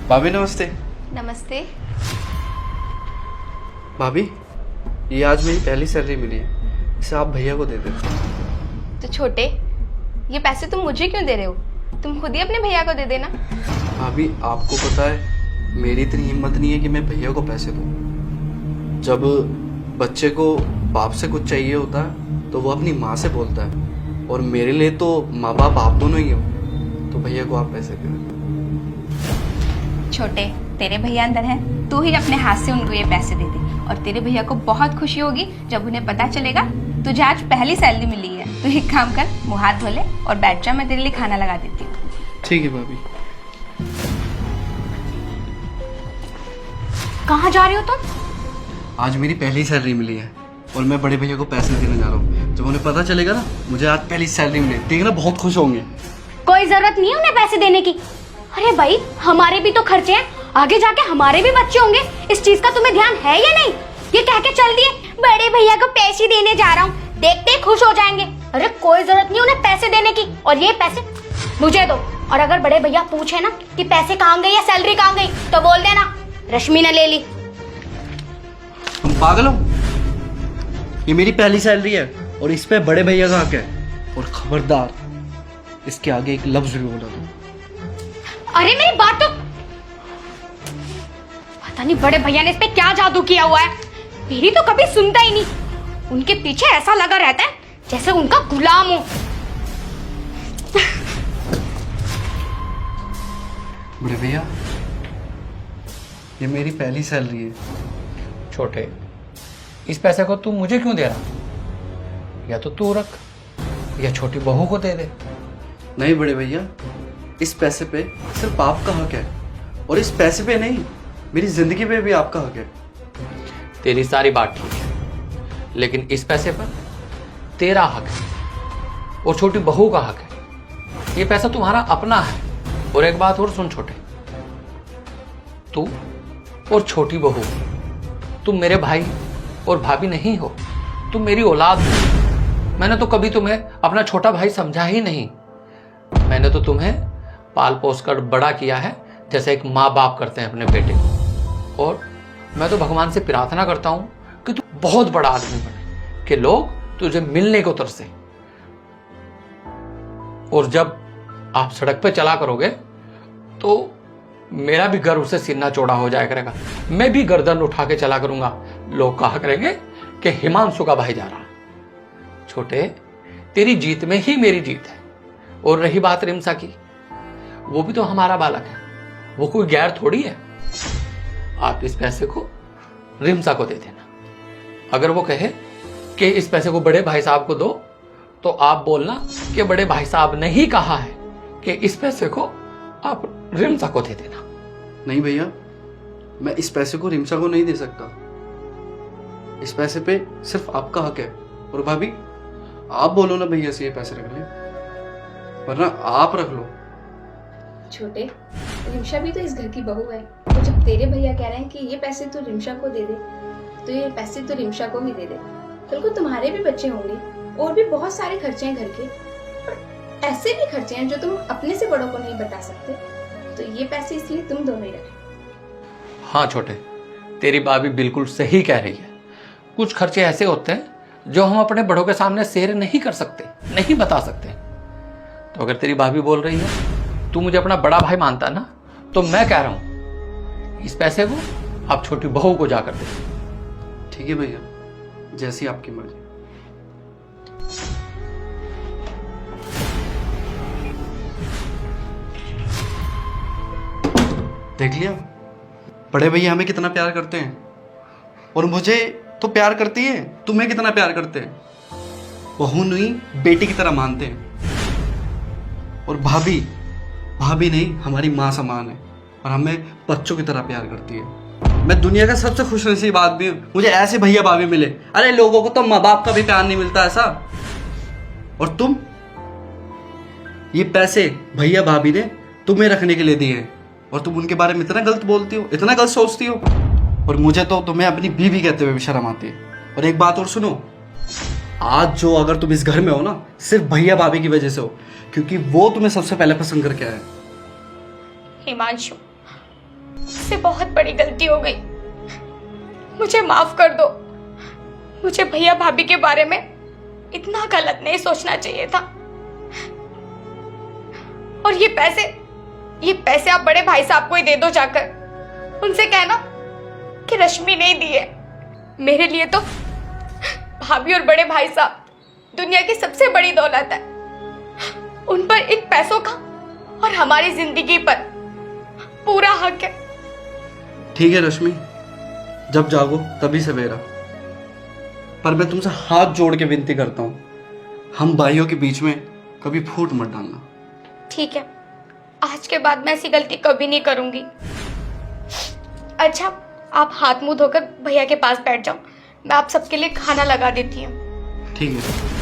भाभी नमस्ते। नमस्ते। भाभी ये आज मेरी पहली सैलरी मिली है, इसे आप भैया को दे दो। तो छोटे, ये पैसे तुम मुझे क्यों दे रहे हो? तुम खुद ही अपने भैया को दे देना। भाभी आपको पता है मेरी इतनी हिम्मत नहीं है कि मैं भैया को पैसे दूँ। जब बच्चे को बाप से कुछ चाहिए होता है तो वो अपनी माँ से बोलता है, और मेरे लिए तो माँ बाप आप दोनों ही हो, तो भैया को आप पैसे दे दो। छोटे, तेरे भैया अंदर हैं, तू ही अपने हाथ से उनको ये पैसे दे दे, और तेरे भैया को बहुत खुशी होगी जब उन्हें पता चलेगा तुझे आज पहली सैलरी मिली है। तू एक काम कर, मुँह हाथ धो ले और बैठ जा, मैं तेरे लिए खाना लगा देती हूँ। ठीक है भाभी। कहाँ जा रहे हो तुम? आज मेरी पहली सैलरी मिली है और मैं बड़े भैया को पैसे देने जा रहा हूँ। जब उन्हें पता चलेगा ना मुझे आज पहली सैलरी मिली, देखना बहुत खुश होंगे। कोई जरूरत नहीं है उन्हें पैसे देने की। अरे भाई, हमारे भी तो खर्चे हैं, आगे जाके हमारे भी बच्चे होंगे। इस चीज का तुम्हें ध्यान है या नहीं? ये कह के चल दिए बड़े भैया को पैसे देने जा रहा हूँ, देखते ही खुश हो जाएंगे। अरे कोई जरूरत नहीं उन्हें पैसे देने की, और ये पैसे मुझे दो। और अगर बड़े भैया पूछे ना कि पैसे कहाँ गए या सैलरी कहाँ गई, तो बोल देना रश्मि ने ले ली। तुम पागल हो? ये मेरी पहली सैलरी है और इस पे बड़े भैया का हक है, और खबरदार इसके आगे एक लफ्ज भी बोला तुम। अरे मेरी बात तो, पता नहीं बड़े भैया ने इस पे क्या जादू किया हुआ है, मेरी तो कभी सुनता ही नहीं। उनके पीछे ऐसा लगा रहता है जैसे उनका गुलाम हो। बड़े भैया ये मेरी पहली सैलरी है। छोटे, इस पैसे को तू मुझे क्यों दे रहा? या तो तू रख या छोटी बहू को दे दे। नहीं बड़े भैया, इस पैसे पे सिर्फ आपका हक है, और इस पैसे पे नहीं, मेरी जिंदगी पे भी आपका हक है। तेरी सारी बात ठीक है, लेकिन इस पैसे पर तेरा हक है और छोटी बहू का हक है। ये पैसा तुम्हारा अपना है। और एक बात और सुन छोटे, तू और छोटी बहू, तुम मेरे भाई और भाभी नहीं हो, तुम मेरी औलाद हो। मैंने तो कभी तुम्हें अपना छोटा भाई समझा ही नहीं। मैंने तो तुम्हें पाल पोस कर बड़ा किया है जैसे एक माँ बाप करते हैं अपने बेटे को। और मैं तो भगवान से प्रार्थना करता हूं कि तू बहुत बड़ा आदमी बने, कि लोग तुझे मिलने को तरसे। और जब आप सड़क पे चला करोगे तो मेरा भी गर्व से सीना चौड़ा हो जाया करेगा, मैं भी गर्दन उठा के चला करूंगा। लोग कहा करेंगे कि हिमांशु का भाई जा रहा। छोटे, तेरी जीत में ही मेरी जीत है। और रही बात रिमसा की, वो भी तो हमारा बालक है, वो कोई गैर थोड़ी है। आप इस पैसे को रिमसा को दे देना। अगर वो कहे कि इस पैसे को बड़े भाई साहब को दो, तो आप बोलना कि बड़े भाई साहब ने ही कहा है कि इस पैसे को आप रिमसा को दे देना। नहीं भैया, मैं इस पैसे को रिमसा को नहीं दे सकता। इस पैसे पे सिर्फ आपका हक है। और भाभी आप बोलो ना भैया से ये पैसे रख ले, वरना आप रख लो। छोटे, रिमशा भी तो इस घर की बहू है, तो जब तेरे भैया कह रहे हैं कि ये पैसे तो रिमशा को दे दे, तो ये पैसे तो रिमशा को ही दे दे। कल को तुम्हारे भी बच्चे होंगे और भी बहुत सारे खर्चे हैं घर के, और ऐसे भी खर्चे हैं जो तुम अपने से बड़ों को नहीं बता सकते। तो ये पैसे इसलिए तुम दोनों ही रखें। हाँ छोटे, तेरी भाभी बिल्कुल सही कह रही है। कुछ खर्चे ऐसे होते हैं जो हम अपने बड़ों के सामने शेयर नहीं कर सकते, नहीं बता सकते। तो अगर तेरी भाभी बोल रही है तू मुझे अपना बड़ा भाई मानता ना, तो मैं कह रहा हूं इस पैसे को आप छोटी बहू को जाकर दे। ठीक है भैया, जैसी आपकी मर्जी। देख लिया बड़े भैया हमें कितना प्यार करते हैं, और मुझे तो प्यार करती है, तुम्हें कितना प्यार करते हैं। बहू नहीं बेटी की तरह मानते हैं। और भाभी भाभी नहीं, हमारी माँ समान है, और हमें बच्चों की तरह प्यार करती है। मैं दुनिया का सबसे खुशनसीब आदमी हूँ, मुझे ऐसे भैया भाभी मिले। अरे लोगों को तो माँ बाप का भी प्यार नहीं मिलता ऐसा। और तुम, ये पैसे भैया भाभी ने तुम्हें रखने के लिए दिए हैं, और तुम उनके बारे में इतना गलत बोलती हो, इतना गलत सोचती हो। और मुझे तो तुम्हें अपनी बीवी कहते हुए भी शर्म आती है। और एक बात और सुनो, आज जो अगर तुम इस घर में हो ना, सिर्फ भैया भाभी की वजह से हो, क्योंकि वो तुम्हें सबसे पहले पसंद करके आए। हिमांशु, मुझसे बहुत बड़ी गलती हो गई, मुझे माफ कर दो। मुझे भैया भाभी के बारे में इतना गलत नहीं सोचना चाहिए था। और ये पैसे आप बड़े भाई साहब को ही दे दो जाकर। उनसे कहना कि रश्मि नहीं दी है। मेरे लिए तो भाभी और बड़े भाई साहब दुनिया की सबसे बड़ी दौलत है। उन पर इन पैसों का और हमारी जिंदगी पर पूरा हक है। ठीक है रश्मि, जब जागो तभी सवेरा। पर मैं तुमसे हाथ जोड़ के विनती करता हूँ, हम भाइयों के बीच में कभी फूट मत डालना। ठीक है, आज के बाद मैं ऐसी गलती कभी नहीं करूंगी। अच्छा, आप हाथ मुंह धोकर भैया के पास बैठ जाओ, मैं आप सबके लिए खाना लगा देती हूँ। ठीक है।